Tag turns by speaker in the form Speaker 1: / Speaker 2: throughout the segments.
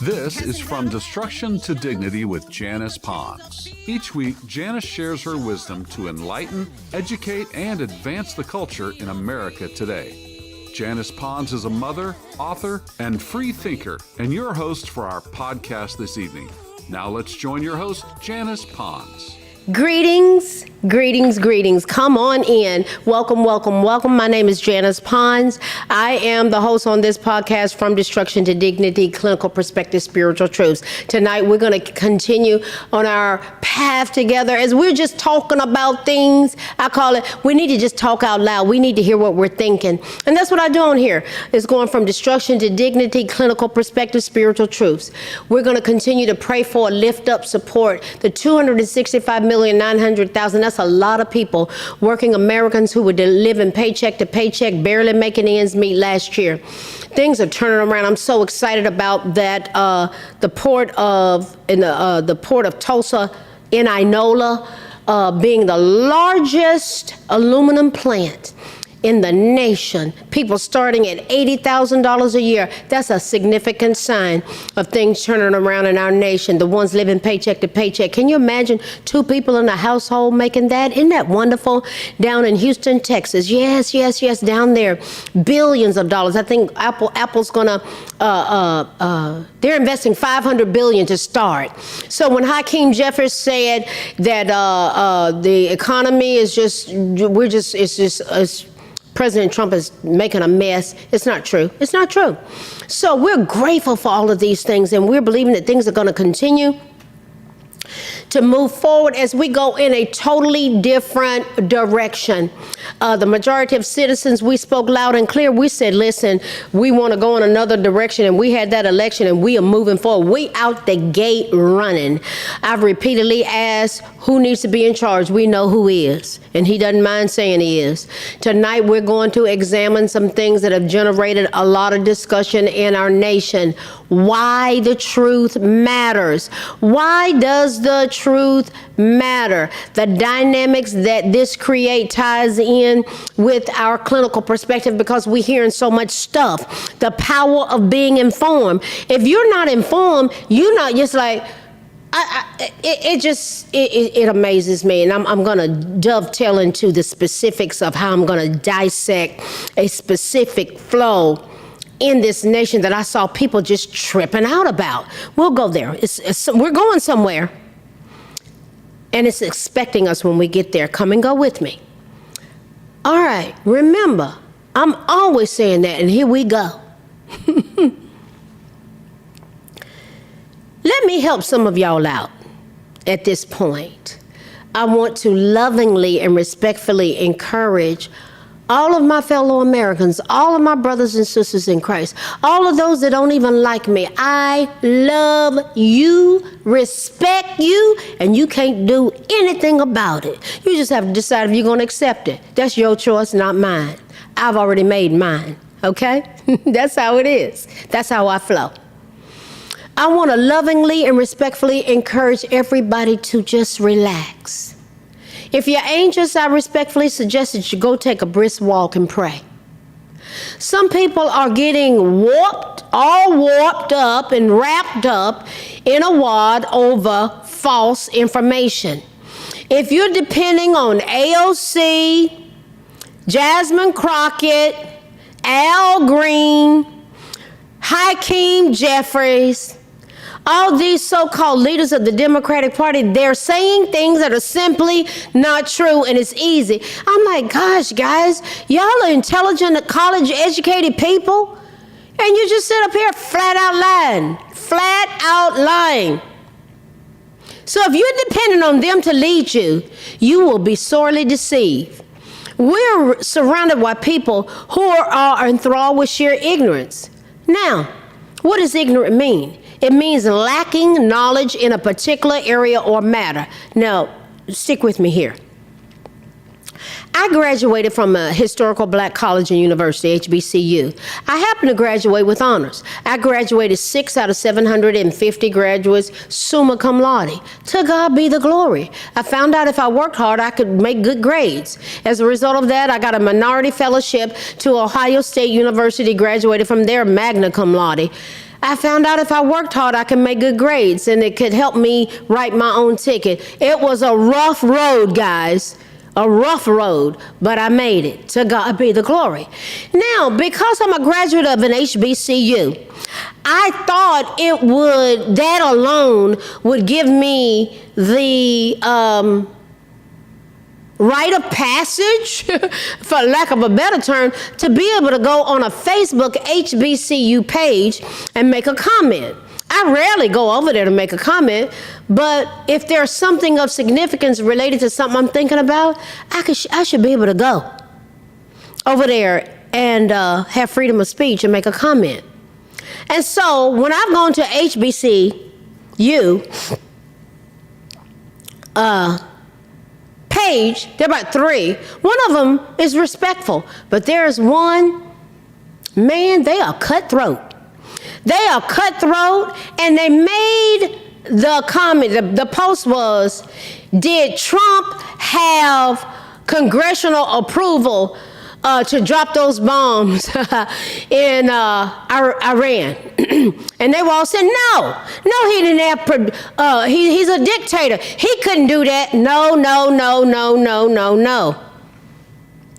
Speaker 1: This is From Destruction to Dignity with Janice Pons. Each week, Janice shares her wisdom to enlighten, educate, and advance the culture in America today. Janice Pons is a mother, author, and free thinker, and your host for our podcast this evening. Now let's join your host, Janice Pons.
Speaker 2: Greetings, greetings, greetings. Come on in. Welcome, welcome, welcome. My name is Janice Pons. I am the host on this podcast, From Destruction to Dignity, Clinical Perspective, Spiritual Truths. Tonight, we're going to continue on our path together as we're just talking about things. I call it, we need to just talk out loud. We need to hear what we're thinking. And that's what I do on here. It's going from destruction to dignity, clinical perspective, spiritual truths. We're going to continue to pray for, lift up, support the 265,900,000. That's a lot of people, working Americans who were living paycheck to paycheck, barely making ends meet last year. Things are turning around. I'm so excited about that. The port of Tulsa in Inola being the largest aluminum plant in the nation. People starting at $80,000 a year. That's a significant sign of things turning around in our nation. The ones living paycheck to paycheck. Can you imagine two people in a household making that? Isn't that wonderful? Down in Houston, Texas. Yes, down there. Billions of dollars. I think Apple's gonna, they're investing $500 billion to start. So when Hakeem Jeffries said that the economy is President Trump is making a mess. It's not true. It's not true. So we're grateful for all of these things, and we're believing that things are going to continue to move forward as we go in a totally different direction. The majority of citizens, we spoke loud and clear. We said, listen, we want to go in another direction, and we had that election, and we are moving forward. We out the gate running. I've repeatedly asked who needs to be in charge. We know who is, and he doesn't mind saying he is. Tonight, we're going to examine some things that have generated a lot of discussion in our nation. Why the truth matters. Why does the truth matter? The dynamics that this create ties in with our clinical perspective because we're hearing so much stuff. The power of being informed. If you're not informed, you're not just like, it amazes me, and I'm going to dovetail into the specifics of how I'm going to dissect a specific flow in this nation that I saw people just tripping out about. We'll go there. We're going somewhere, and it's expecting us when we get there. Come and go with me. All right, remember, I'm always saying that, and here we go. Let me help some of y'all out at this point. I want to lovingly and respectfully encourage all of my fellow Americans, all of my brothers and sisters in Christ, all of those that don't even like me. I love you, respect you, and you can't do anything about it. You just have to decide if you're going to accept it. That's your choice, not mine. I've already made mine, okay? That's how it is. That's how I flow. I want to lovingly and respectfully encourage everybody to just relax. If you're anxious, I respectfully suggest that you go take a brisk walk and pray. Some people are getting warped up and wrapped up in a wad over false information. If you're depending on AOC, Jasmine Crockett, Al Green, Hakeem Jeffries, all these so-called leaders of the Democratic Party, they're saying things that are simply not true, and it's easy. I'm like, gosh, guys, y'all are intelligent, college-educated people, and you just sit up here flat out lying. So if you're dependent on them to lead you, you will be sorely deceived. We're surrounded by people who are enthralled with sheer ignorance. Now, what does ignorant mean? It means lacking knowledge in a particular area or matter. Now, stick with me here. I graduated from a historical black college and university, HBCU. I happened to graduate with honors. I graduated 6 out of 750 graduates, summa cum laude. To God be the glory. I found out if I worked hard, I could make good grades. As a result of that, I got a minority fellowship to Ohio State University, graduated from there magna cum laude. I found out if I worked hard, I can make good grades, and it could help me write my own ticket. It was a rough road, guys. A rough road, but I made it. To God be the glory. Now, because I'm a graduate of an HBCU, I thought that alone would give me the rite of passage, for lack of a better term, to be able to go on a Facebook HBCU page and make a comment. I rarely go over there to make a comment, but if there's something of significance related to something I'm thinking about, I should be able to go over there and have freedom of speech and make a comment. And so when I've gone to HBCU page, there are about 3. One of them is respectful, but there's one, man, they are cutthroat. They are cutthroat, and they made the comment, the post was, did Trump have congressional approval to drop those bombs in Iran? And they were all saying, no, he didn't have, he's a dictator. He couldn't do that. No.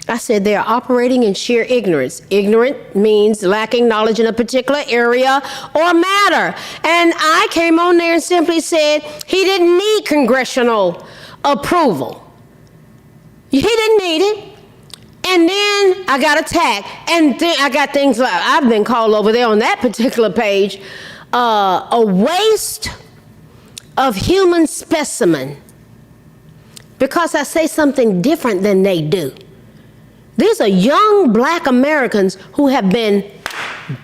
Speaker 2: I said they are operating in sheer ignorance. Ignorant means lacking knowledge in a particular area or matter. And I came on there and simply said he didn't need congressional approval. He didn't need it. And then I got attacked. And then I got things like, I've been called over there on that particular page, a waste of human specimen, because I say something different than they do. These are young black Americans who have been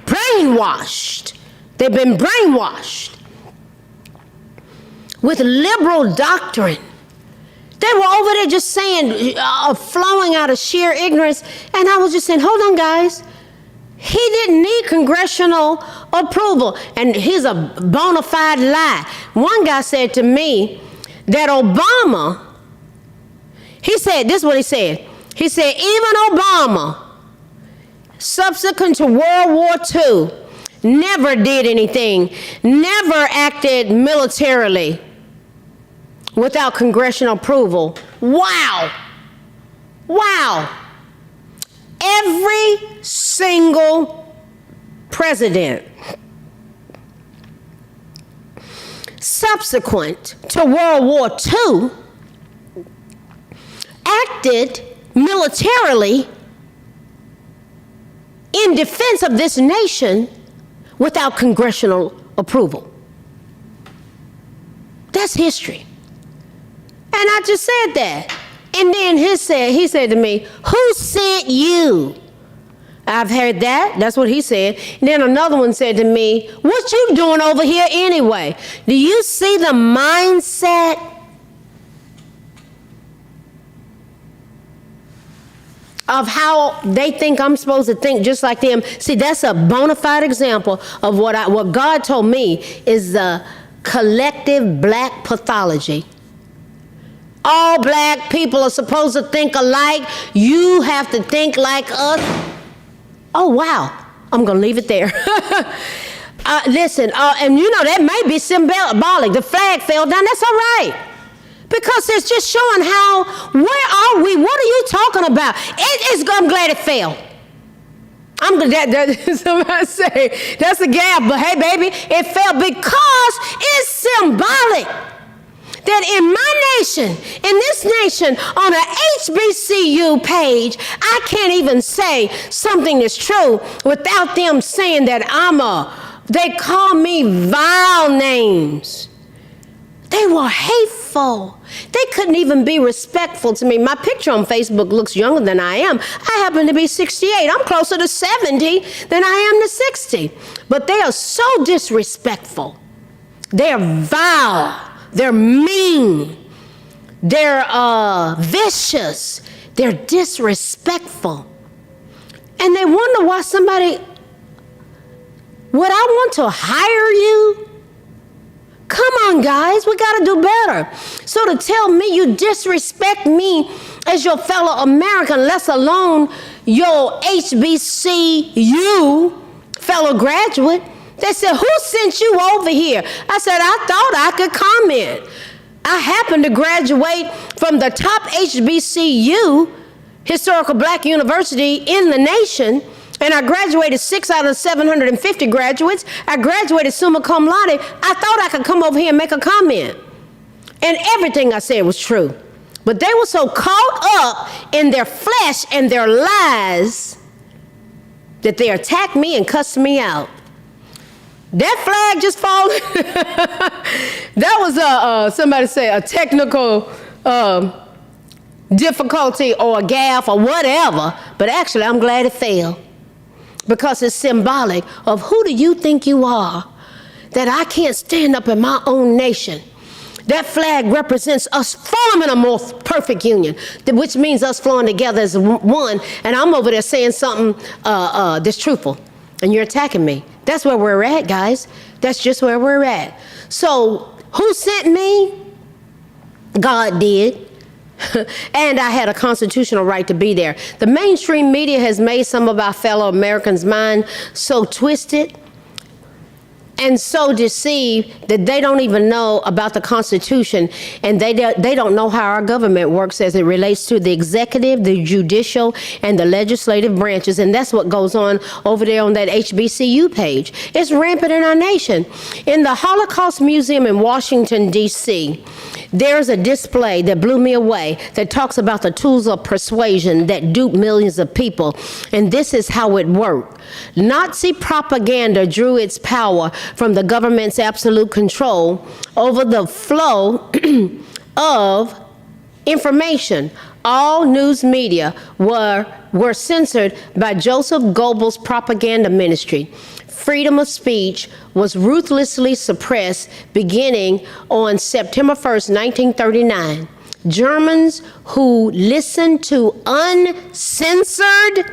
Speaker 2: brainwashed. They've been brainwashed with liberal doctrine. They were over there just saying, flowing out of sheer ignorance. And I was just saying, hold on, guys. He didn't need congressional approval. And here's a bona fide lie. One guy said to me that Obama, he said, this is what he said. He said, even Obama, subsequent to World War II, never did anything, never acted militarily without congressional approval. Wow. Every single president subsequent to World War II acted militarily in defense of this nation without congressional approval. That's history. And I just said that. And then he said to me, who sent you? I've heard that. That's what he said. And then another one said to me, what you doing over here anyway? Do you see the mindset of how they think I'm supposed to think just like them? See, that's a bona fide example of what God told me is the collective black pathology. All black people are supposed to think alike. You have to think like us. Oh, wow. I'm going to leave it there. Listen, and you know, that may be symbolic. The flag fell down. That's all right. Because it's just showing where are we? What are you talking about? I'm glad it fell. Somebody say, that's a gap, but hey, baby, it fell because it's symbolic. That in my nation, in this nation, on an HBCU page, I can't even say something that's true without them saying that they call me vile names. They were hateful. They couldn't even be respectful to me. My picture on Facebook looks younger than I am. I happen to be 68. I'm closer to 70 than I am to 60. But they are so disrespectful. They're vile. They're mean. They're vicious. They're disrespectful. And they wonder why would I want to hire you? Come on, guys, we got to do better. So to tell me you disrespect me as your fellow American, let alone your HBCU fellow graduate, They said, who sent you over here? I said, I thought I could comment. I happened to graduate from the top HBCU, historical black university in the nation, and I graduated 6 out of 750 graduates. I graduated summa cum laude. I thought I could come over here and make a comment. And everything I said was true. But they were so caught up in their flesh and their lies that they attacked me and cussed me out. That flag just falling. That was somebody say a technical difficulty or a gaffe or whatever. But actually, I'm glad it fell, because it's symbolic of who do you think you are, that I can't stand up in my own nation. That flag represents us forming a more perfect union, which means us flowing together as one. And I'm over there saying something that's truthful, and you're attacking me. That's where we're at, guys. That's just where we're at. So who sent me? God did. And I had a constitutional right to be there. The mainstream media has made some of our fellow Americans' mind so twisted and so deceived that they don't even know about the Constitution, and they don't know how our government works as it relates to the executive, the judicial, and the legislative branches. And that's what goes on over there on that HBCU page. It's rampant in our nation. In the Holocaust Museum in Washington, D.C., there's a display that blew me away that talks about the tools of persuasion that dupe millions of people. And this is how it worked. Nazi propaganda drew its power from the government's absolute control over the flow of information. All news media were censored by Joseph Goebbels' propaganda ministry. Freedom of speech was ruthlessly suppressed beginning on September 1st, 1939. Germans who listened to uncensored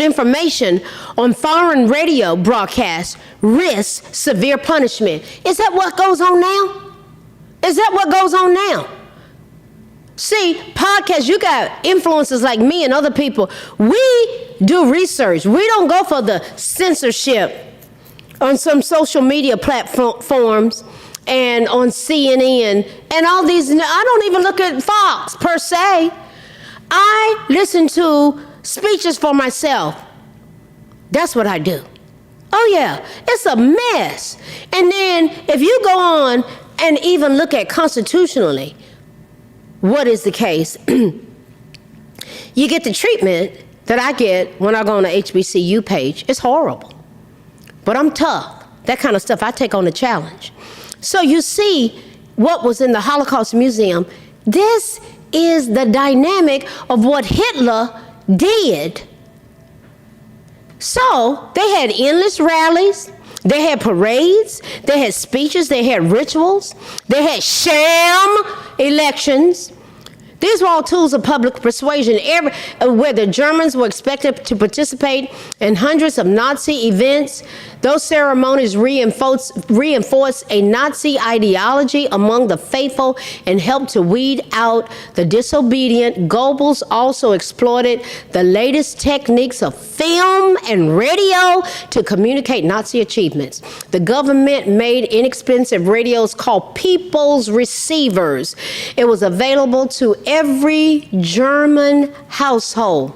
Speaker 2: information on foreign radio broadcasts risk severe punishment. Is that what goes on now? Is that what goes on now? See, podcasts, you got influencers like me and other people. We do research. We don't go for the censorship on some social media platforms and on CNN and all these. I don't even look at Fox per se. I listen to speeches for myself. That's what I do. Oh yeah, it's a mess. And then if you go on and even look at constitutionally, what is the case? You get the treatment that I get when I go on the HBCU page. It's horrible. But I'm tough. That kind of stuff, I take on the challenge. So you see what was in the Holocaust Museum. This is the dynamic of what Hitler did. So they had endless rallies. They had parades, they had speeches, they had rituals, they had sham elections. These were all tools of public persuasion, where the Germans were expected to participate in hundreds of Nazi events. Those ceremonies reinforced a Nazi ideology among the faithful and helped to weed out the disobedient. Goebbels also exploited the latest techniques of film and radio to communicate Nazi achievements. The government made inexpensive radios called people's receivers. It was available to every German household.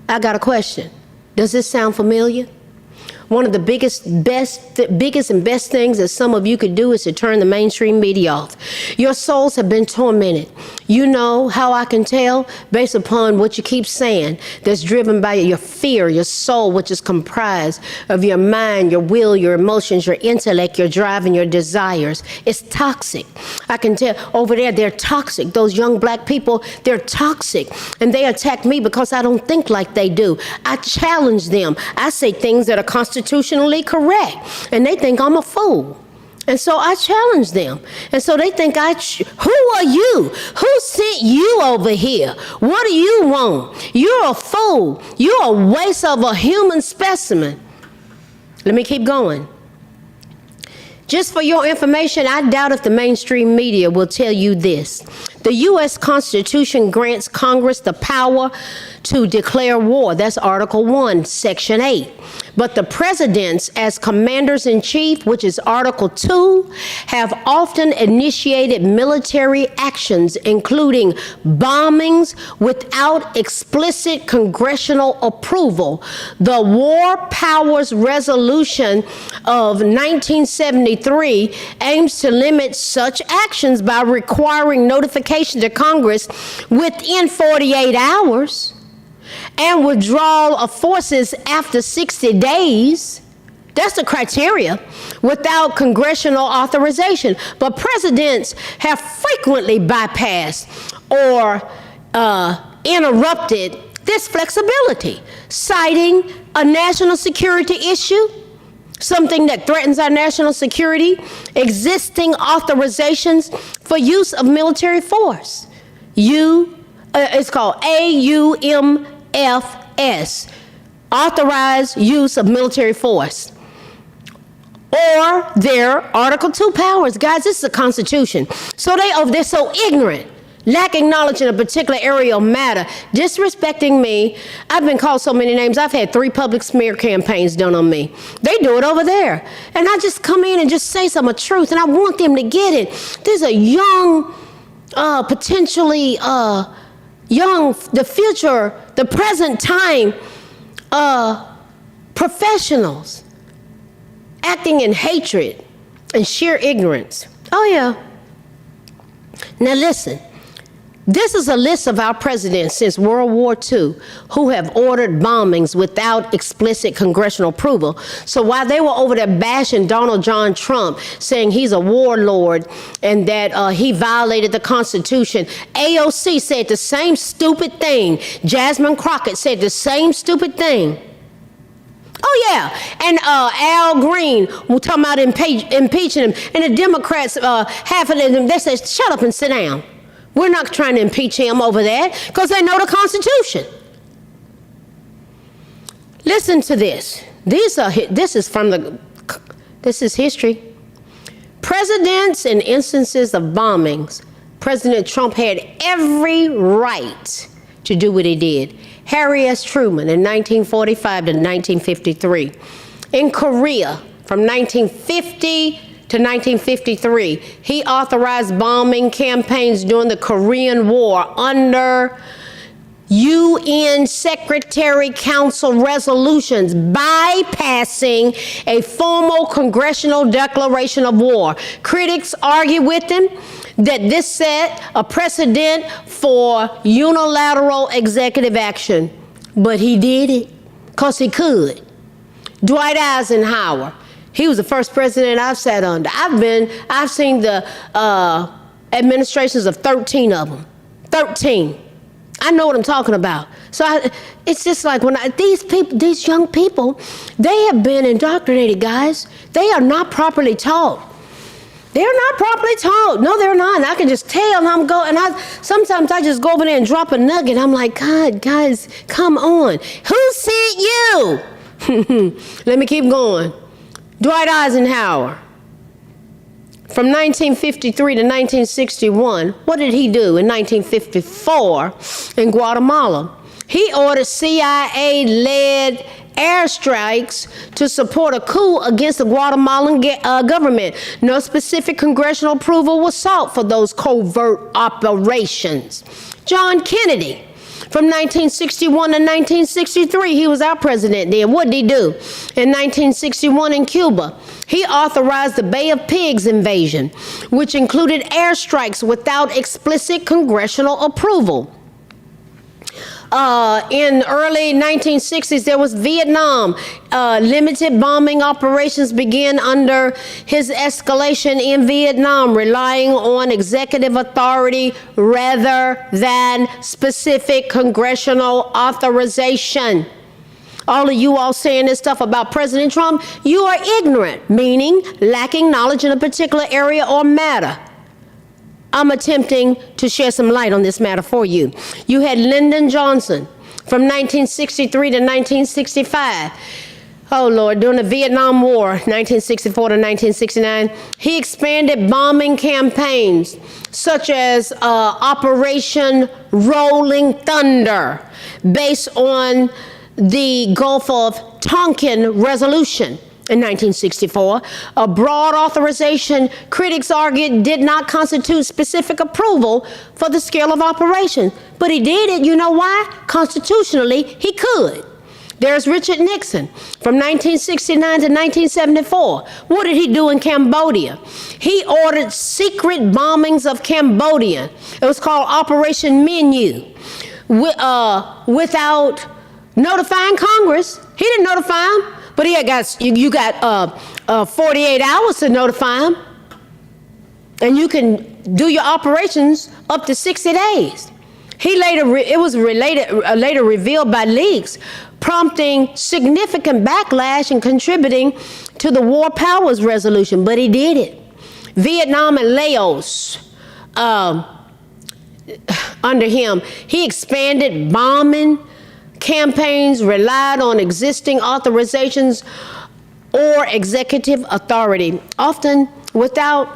Speaker 2: I got a question. Does this sound familiar? One of the biggest and best things that some of you could do is to turn the mainstream media off. Your souls have been tormented. You know how I can tell? Based upon what you keep saying, that's driven by your fear, your soul, which is comprised of your mind, your will, your emotions, your intellect, your drive, and your desires. It's toxic. I can tell over there, they're toxic. Those young black people, they're toxic. And they attack me because I don't think like they do. I challenge them. I say things that are constitutionally correct, and they think I'm a fool. And so I challenge them. And so they think who are you? Who sent you over here? What do you want? You're a fool. You're a waste of a human specimen. Let me keep going. Just for your information, I doubt if the mainstream media will tell you this. The U.S. Constitution grants Congress the power to declare war. That's Article 1, Section 8. But the presidents, as commanders-in-chief, which is Article 2, have often initiated military actions, including bombings without explicit congressional approval. The War Powers Resolution of 1973 aims to limit such actions by requiring notification to Congress within 48 hours and withdrawal of forces after 60 days. That's the criteria, without congressional authorization. But presidents have frequently bypassed or interrupted this flexibility, citing a national security issue, something that threatens our national security, existing authorizations for use of military force. It's called AUMFS, authorized use of military force, or their Article 2 powers. Guys, this is the Constitution. So they're so ignorant, lacking knowledge in a particular area of matter, disrespecting me. I've been called so many names. I've had 3 public smear campaigns done on me. They do it over there. And I just come in and just say some truth, and I want them to get it. There's a young, potentially young, the future, the present time professionals acting in hatred and sheer ignorance. Oh, yeah. Now, listen. This is a list of our presidents since World War II who have ordered bombings without explicit congressional approval. So while they were over there bashing Donald John Trump, saying he's a warlord and that he violated the Constitution, AOC said the same stupid thing. Jasmine Crockett said the same stupid thing. Oh, yeah. And Al Green, we're talking about impeaching him. And the Democrats, half of them, they said, shut up and sit down. We're not trying to impeach him over that because they know the Constitution. Listen to this. This is history. Presidents in instances of bombings, President Trump had every right to do what he did. Harry S. Truman in 1945 to 1953. In Korea, from 1950 to 1953, he authorized bombing campaigns during the Korean War under UN Secretary Council resolutions, bypassing a formal congressional declaration of war. Critics argue with him that this set a precedent for unilateral executive action, but he did it because he could. Dwight Eisenhower, he was the first president I've sat under. I've seen the administrations of 13 of them. 13. I know what I'm talking about. So it's just like these young people, they have been indoctrinated, guys. They are not properly taught. They're not properly taught. No, they're not. And I can just tell. Sometimes I just go over there and drop a nugget. I'm like, God, guys, come on. Who sent you? Let me keep going. Dwight Eisenhower, from 1953 to 1961, what did he do in 1954 in Guatemala? He ordered CIA-led airstrikes to support a coup against the Guatemalan government. No specific congressional approval was sought for those covert operations. John Kennedy, from 1961 to 1963, he was our president then. What did he do? In 1961 in Cuba, he authorized the Bay of Pigs invasion, which included airstrikes without explicit congressional approval. In early 1960s, there was Vietnam. Limited bombing operations began under his escalation in Vietnam, relying on executive authority rather than specific congressional authorization. All of you all saying this stuff about President Trump, you are ignorant, meaning lacking knowledge in a particular area or matter. I'm attempting to shed some light on this matter for you. You had Lyndon Johnson from 1963 to 1965. Oh, Lord, during the Vietnam War, 1964 to 1969, he expanded bombing campaigns such as Operation Rolling Thunder, based on the Gulf of Tonkin Resolution. In 1964, a broad authorization, critics argued, did not constitute specific approval for the scale of operation. But he did it. You know why? Constitutionally, he could. There's Richard Nixon from 1969 to 1974. What did he do in Cambodia? He ordered secret bombings of Cambodia. It was called Operation Menu, without notifying Congress. He didn't notify him, but he had you got 48 hours to notify him, and you can do your operations up to 60 days. It was later revealed by leaks, prompting significant backlash and contributing to the War Powers Resolution, but he did it. Vietnam and Laos, under him, he expanded bombing campaigns, relied on existing authorizations or executive authority, often without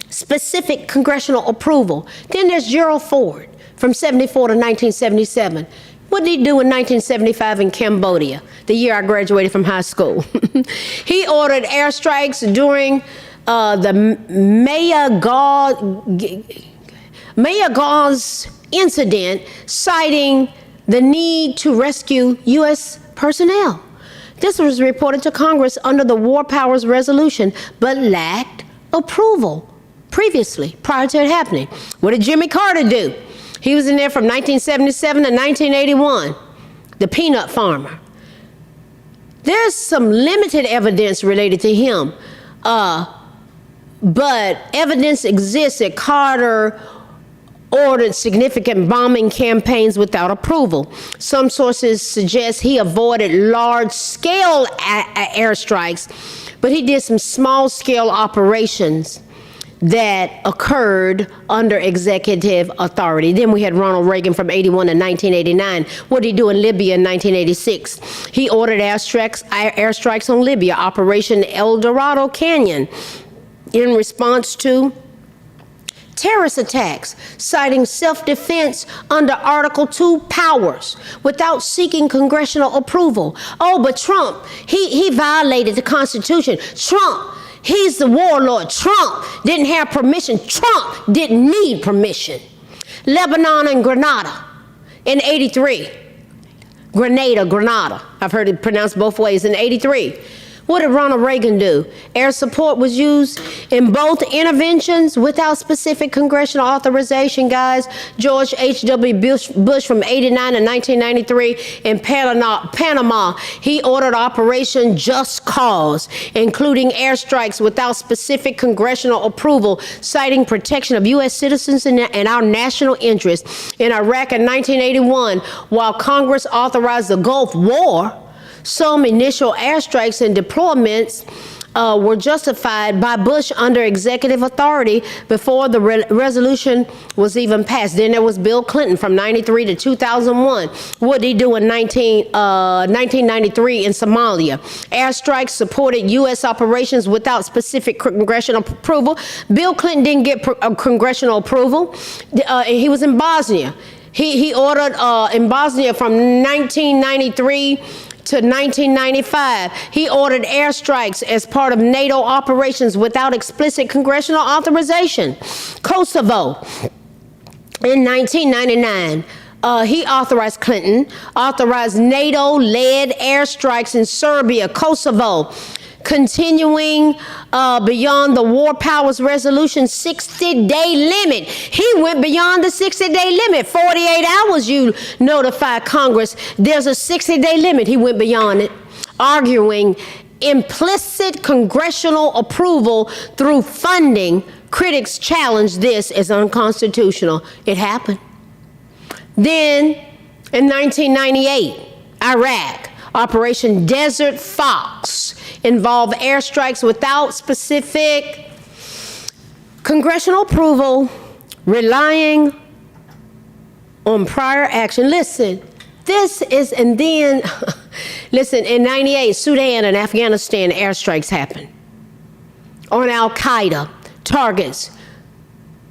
Speaker 2: specific congressional approval. Then there's Gerald Ford from 74 to 1977. What did he do in 1975 in Cambodia, the year I graduated from high school? He ordered airstrikes during the Mayagau's incident, citing the need to rescue U.S. personnel. This was reported to Congress under the War Powers Resolution, but lacked approval prior to it happening. What did Jimmy Carter do? He was in there from 1977 to 1981, the peanut farmer. There's some limited evidence related to him, but evidence exists that Carter ordered significant bombing campaigns without approval. Some sources suggest he avoided large-scale airstrikes, but he did some small-scale operations that occurred under executive authority. Then we had Ronald Reagan from 81 to 1989. What did he do in Libya in 1986? He ordered airstrikes on Libya, Operation El Dorado Canyon, in response to terrorist attacks, citing self-defense under Article 2 powers without seeking congressional approval. Oh, but Trump, he violated the Constitution. Trump, he's the warlord. Trump didn't have permission. Trump didn't need permission. Lebanon and Grenada in 83. Grenada. I've heard it pronounced both ways. In 83. What did Ronald Reagan do? Air support was used in both interventions without specific congressional authorization, guys. George H.W. Bush from 89 to 1993 in Panama, he ordered Operation Just Cause, including airstrikes without specific congressional approval, citing protection of U.S. citizens and our national interest. In Iraq in 1981, while Congress authorized the Gulf War, some initial airstrikes and deployments were justified by Bush under executive authority before the resolution was even passed. Then there was Bill Clinton from 93 to 2001. What did he do in 1993 in Somalia? Airstrikes supported U.S. operations without specific congressional approval. Bill Clinton didn't get congressional approval. He was in Bosnia. He ordered in Bosnia from 1993 to 1995, he ordered airstrikes as part of NATO operations without explicit congressional authorization. Kosovo, in 1999, Clinton authorized NATO-led airstrikes in Serbia, Kosovo, continuing beyond the War Powers Resolution 60-day limit. He went beyond the 60-day limit. 48 hours you notify Congress. There's a 60-day limit. He went beyond it, arguing implicit congressional approval through funding. Critics challenged this as unconstitutional. It happened. Then, in 1998, Iraq, Operation Desert Fox involved airstrikes without specific congressional approval, relying on prior action. Listen, this is, and then Listen, in 98, Sudan and Afghanistan airstrikes happened on Al-Qaeda targets,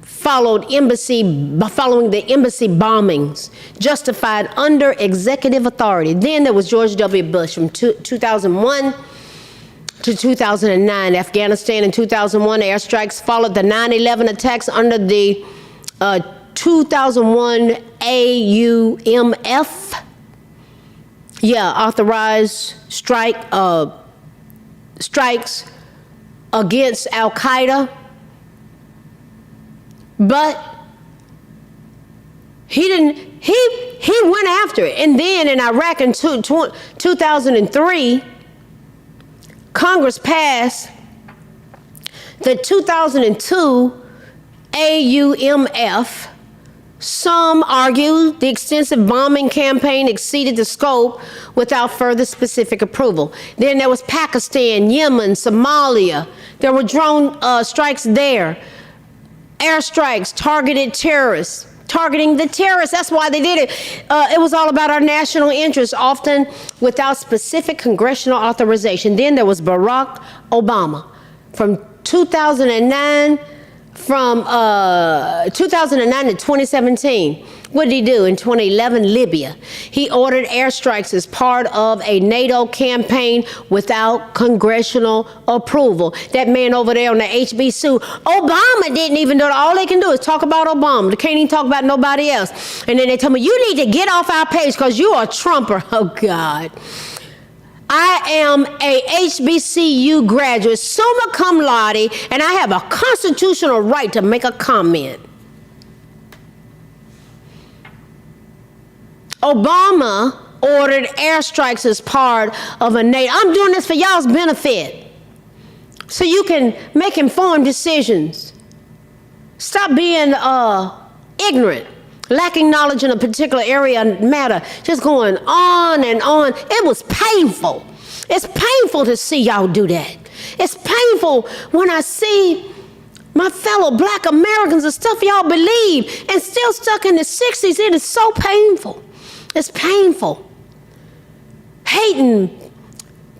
Speaker 2: following the embassy bombings, justified under executive authority. Then there was George W. Bush from 2001 to 2009. Afghanistan in 2001 airstrikes followed the 9/11 attacks under the 2001 AUMF. Authorized strikes against Al-Qaeda. But he went after it. And then in Iraq in 2003, Congress passed the 2002 AUMF. Some argue the extensive bombing campaign exceeded the scope without further specific approval. Then there was Pakistan, Yemen, Somalia. There were drone strikes there. Airstrikes targeting the terrorists. That's why they did it. It was all about our national interest, often without specific congressional authorization. Then there was Barack Obama from 2009 to 2017. What did he do? In 2011, Libya. He ordered airstrikes as part of a NATO campaign without congressional approval. That man over there on the HBCU, Obama didn't even do it. All they can do is talk about Obama. They can't even talk about nobody else. And then they tell me, you need to get off our page because you are a Trumper. Oh, God. I am a HBCU graduate, summa cum laude, and I have a constitutional right to make a comment. Obama ordered airstrikes as part of a NATO. I'm doing this for y'all's benefit, so you can make informed decisions. Stop being ignorant, lacking knowledge in a particular area matter, just going on and on. It was painful. It's painful to see y'all do that. It's painful when I see my fellow black Americans, the stuff y'all believe, and still stuck in the 60s. It is so painful. It's painful. Hating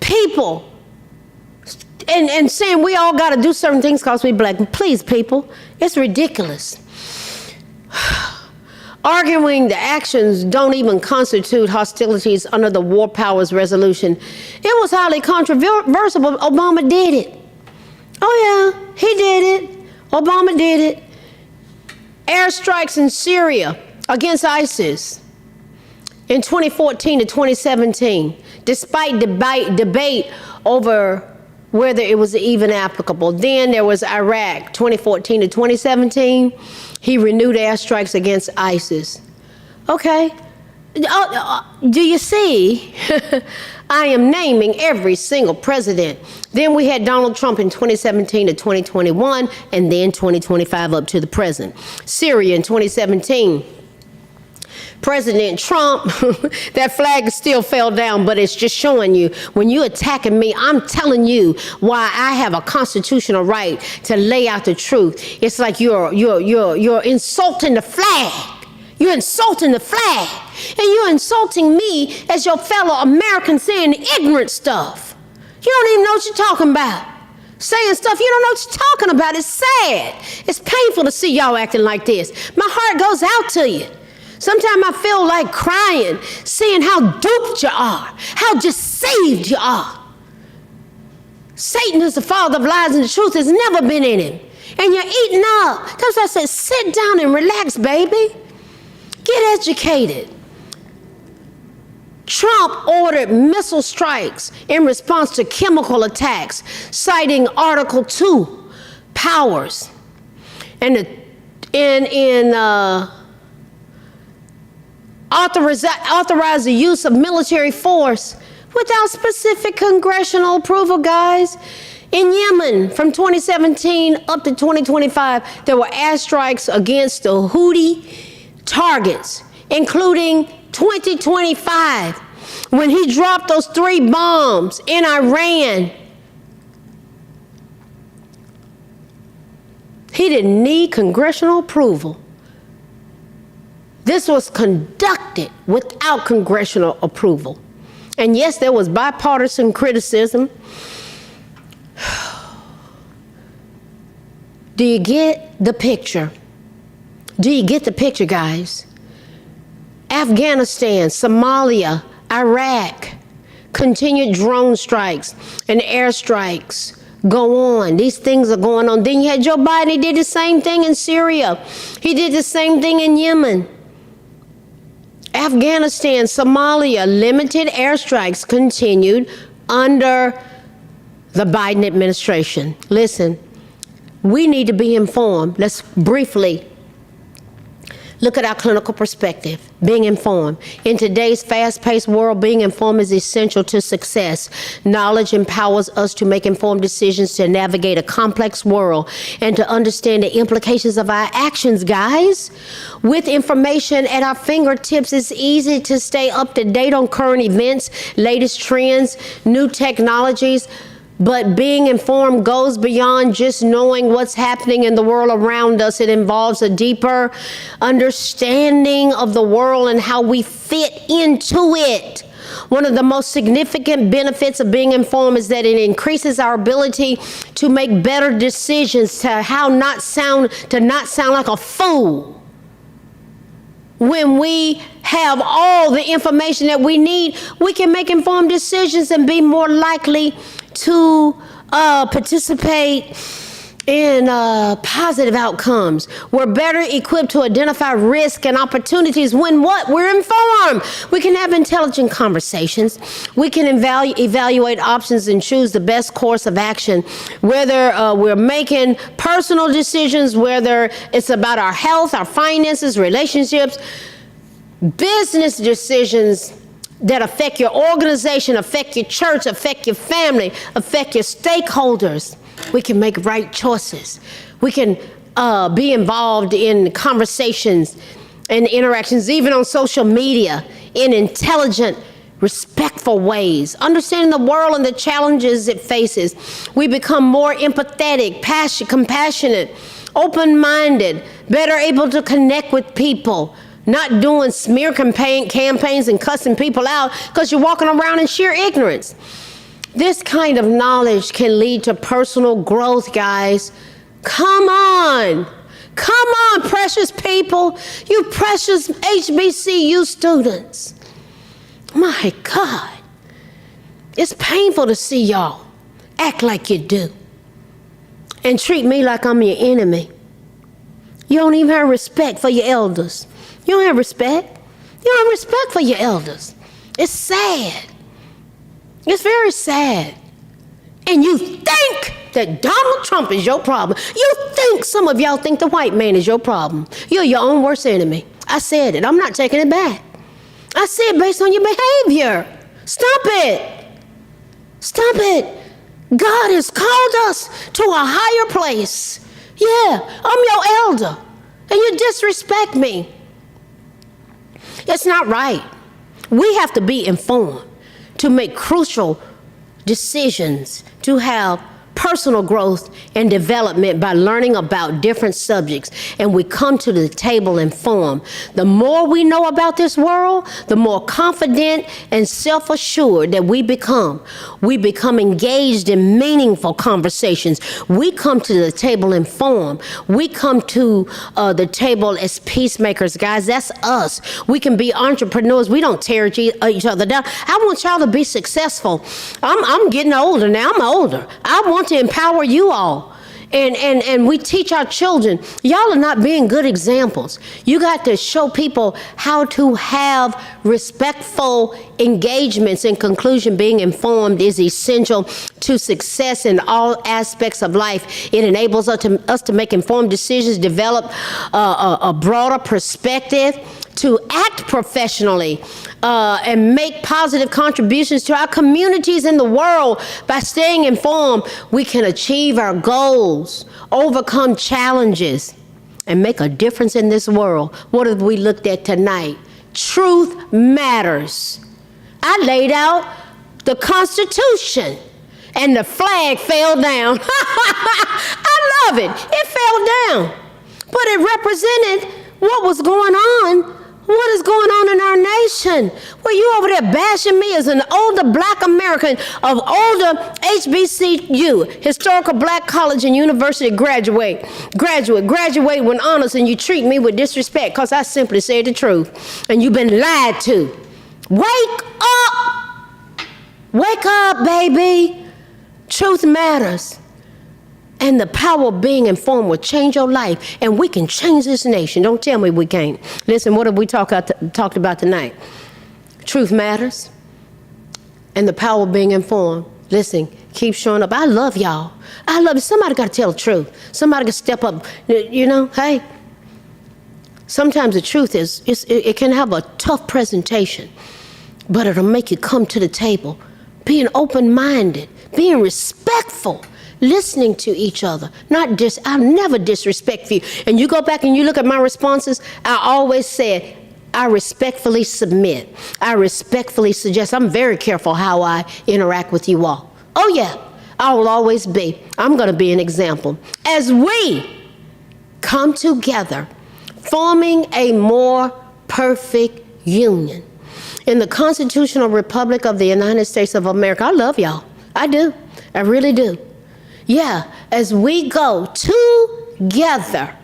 Speaker 2: people and saying we all got to do certain things because we black. Please, people, it's ridiculous. Arguing the actions don't even constitute hostilities under the War Powers Resolution. It was highly controversial, but Obama did it. Oh, yeah, he did it. Obama did it. Airstrikes in Syria against ISIS in 2014 to 2017, despite debate over whether it was even applicable. Then there was Iraq, 2014 to 2017. He renewed airstrikes against ISIS. Okay. Do you see? I am naming every single president. Then we had Donald Trump in 2017 to 2021, and then 2025 up to the present. Syria in 2017. President Trump, that flag still fell down, but it's just showing you when you're attacking me, I'm telling you why I have a constitutional right to lay out the truth. It's like you're insulting the flag. You're insulting the flag, and you're insulting me as your fellow American, saying ignorant stuff. You don't even know what you're talking about. Saying stuff you don't know what you're talking about. It's sad. It's painful to see y'all acting like this. My heart goes out to you. Sometimes I feel like crying, seeing how duped you are, how deceived you are. Satan is the father of lies, and the truth has never been in him. And you're eating up. That's why I said, sit down and relax, baby. Get educated. Trump ordered missile strikes in response to chemical attacks, citing Article 2 powers. And authorize the use of military force without specific congressional approval, guys. In Yemen, from 2017 up to 2025, there were airstrikes against the Houthi targets, including 2025, when he dropped those 3 bombs in Iran. He didn't need congressional approval. This was conducted without congressional approval. And yes, there was bipartisan criticism. Do you get the picture? Do you get the picture, guys? Afghanistan, Somalia, Iraq, continued drone strikes and airstrikes go on. These things are going on. Then you had Joe Biden. He did the same thing in Syria. He did the same thing in Yemen. Afghanistan, Somalia, limited airstrikes continued under the Biden administration. Listen, we need to be informed. Let's briefly look at our clinical perspective, being informed. In today's fast-paced world, being informed is essential to success. Knowledge empowers us to make informed decisions, to navigate a complex world, and to understand the implications of our actions, guys. With information at our fingertips, it's easy to stay up to date on current events, latest trends, new technologies. But being informed goes beyond just knowing what's happening in the world around us. It involves a deeper understanding of the world and how we fit into it. One of the most significant benefits of being informed is that it increases our ability to make better decisions, to not sound like a fool. When we have all the information that we need, we can make informed decisions and be more likely to participate in positive outcomes. We're better equipped to identify risk and opportunities when what? We're informed. We can have intelligent conversations. We can evaluate options and choose the best course of action, whether we're making personal decisions, whether it's about our health, our finances, relationships, business decisions that affect your organization, affect your church, affect your family, affect your stakeholders. We can make right choices. We can be involved in conversations and interactions, even on social media, in intelligent, respectful ways, understanding the world and the challenges it faces. We become more empathetic, compassionate, open-minded, better able to connect with people, not doing smear campaigns and cussing people out because you're walking around in sheer ignorance. This kind of knowledge can lead to personal growth, guys. Come on, precious people, you precious HBCU students. My God, it's painful to see y'all act like you do and treat me like I'm your enemy. You don't even have respect for your elders. You don't have respect. You don't have respect for your elders. It's sad. It's very sad. And you think that Donald Trump is your problem. You think some of y'all think the white man is your problem. You're your own worst enemy. I said it. I'm not taking it back. I said it based on your behavior. Stop it. Stop it. God has called us to a higher place. Yeah, I'm your elder. And you disrespect me. It's not right. We have to be informed to make crucial decisions, to have personal growth and development by learning about different subjects. And we come to the table informed. The more we know about this world, the more confident and self-assured that we become. We become engaged in meaningful conversations. We come to the table informed. We come to the table as peacemakers, guys. That's us. We can be entrepreneurs. We don't tear each other down. I want y'all to be successful. I'm getting older now. I'm older. I want to empower you all. And we teach our children. Y'all are not being good examples. You got to show people how to have respectful engagements. In conclusion, being informed is essential to success in all aspects of life. It enables us to make informed decisions, develop a broader perspective, to act professionally and make positive contributions to our communities in the world. By staying informed, we can achieve our goals, overcome challenges, and make a difference in this world. What have we looked at tonight? Truth matters. I laid out the Constitution, and the flag fell down. I love it. It fell down. But it represented what was going on What is going on in our nation? Well, you over there bashing me as an older black American of older HBCU, historical black college and university graduate with honors, and you treat me with disrespect because I simply said the truth. And you've been lied to. Wake up! Wake up, baby! Truth matters. And the power of being informed will change your life, and we can change this nation. Don't tell me we can't. Listen, what have we talked about tonight? Truth matters, and the power of being informed. Listen, keep showing up. I love y'all. I love you. Somebody got to tell the truth. Somebody got to step up. You know, hey, sometimes the truth is, it can have a tough presentation, but it'll make you come to the table, being open-minded, being respectful, listening to each other. I'll never disrespect you. And you go back and you look at my responses, I always said, I respectfully submit. I respectfully suggest. I'm very careful how I interact with you all. Oh yeah, I will always be. I'm going to be an example. As we come together, forming a more perfect union. In the Constitutional Republic of the United States of America, I love y'all. I do. I really do. Yeah, as we go together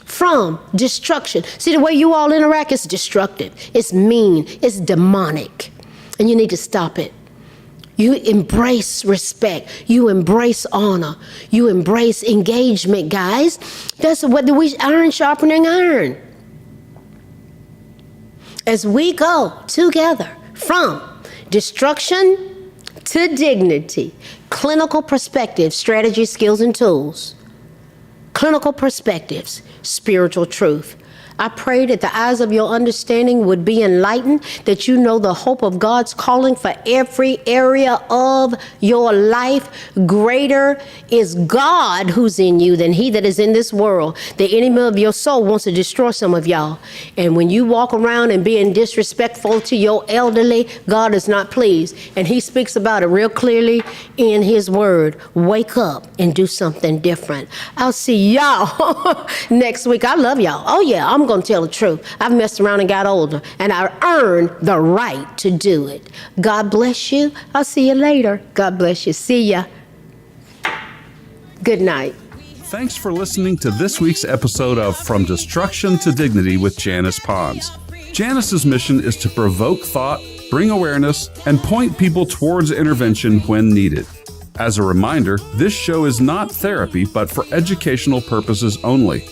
Speaker 2: from destruction. See, the way you all interact is destructive. It's mean. It's demonic. And you need to stop it. You embrace respect. You embrace honor. You embrace engagement, guys. That's what iron sharpening iron. As we go together from destruction to dignity, clinical perspectives, strategy, skills, and tools. Clinical perspectives, spiritual truth. I pray that the eyes of your understanding would be enlightened, that you know the hope of God's calling for every area of your life. Greater is God who's in you than he that is in this world. The enemy of your soul wants to destroy some of y'all. And when you walk around and being disrespectful to your elderly, God is not pleased. And he speaks about it real clearly in his word. Wake up and do something different. I'll see y'all next week. I love y'all. Oh yeah, I'm going to tell the truth. I've messed around and got older, and I earned the right to do it. God bless you. I'll see you later. God bless you. See ya. Good night.
Speaker 1: Thanks for listening to this week's episode of From Destruction to Dignity with Janice Pons. Janice's mission is to provoke thought, bring awareness, and point people towards intervention when needed. As a reminder, this show is not therapy, but for educational purposes only.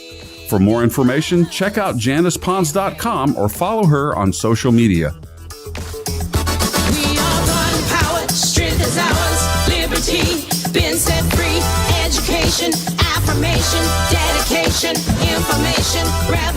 Speaker 1: For more information, check out JanicePons.com or follow her on social media.
Speaker 3: We are one power, strength is ours, liberty, been set free, education, affirmation, dedication, information, revelation.